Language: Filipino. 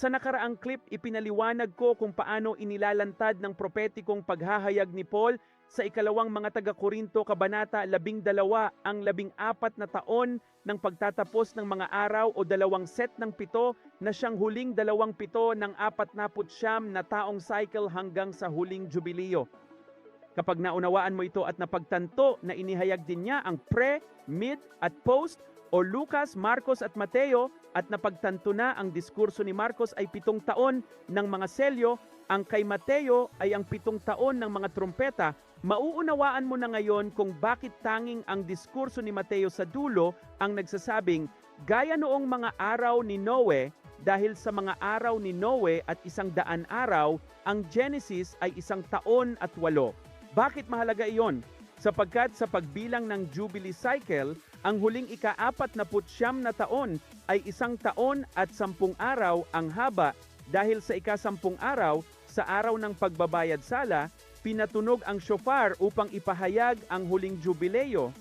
Sa nakaraang clip, ipinaliwanag ko kung paano inilalantad ng propetikong paghahayag ni Paul sa ikalawang mga taga-Korinto Kabanata 12 ang 14 na taon ng pagtatapos ng mga araw o dalawang set ng 7 na siyang huling 27 ng 49 na taong cycle hanggang sa huling jubileo. Kapag naunawaan mo ito at napagtanto na inihayag din niya ang pre, mid at post o Lucas, Marcos at Mateo at napagtanto na ang diskurso ni Marcos ay 7 taon ng mga selyo, ang kay Mateo ay ang 7 taon ng mga trompeta, mauunawaan mo na ngayon kung bakit tanging ang diskurso ni Mateo sa dulo ang nagsasabing, gaya noong mga araw ni Noe, dahil sa mga araw ni Noe at 100 araw, ang Genesis ay 100 taon at 8. Bakit mahalaga iyon? Sapagkat sa pagbilang ng Jubilee Cycle, ang huling ika-49 na taon ay 1 taon at 10 araw ang haba dahil sa ika-10 araw, sa araw ng pagbabayad sala, pinatunog ang shofar upang ipahayag ang huling jubileo.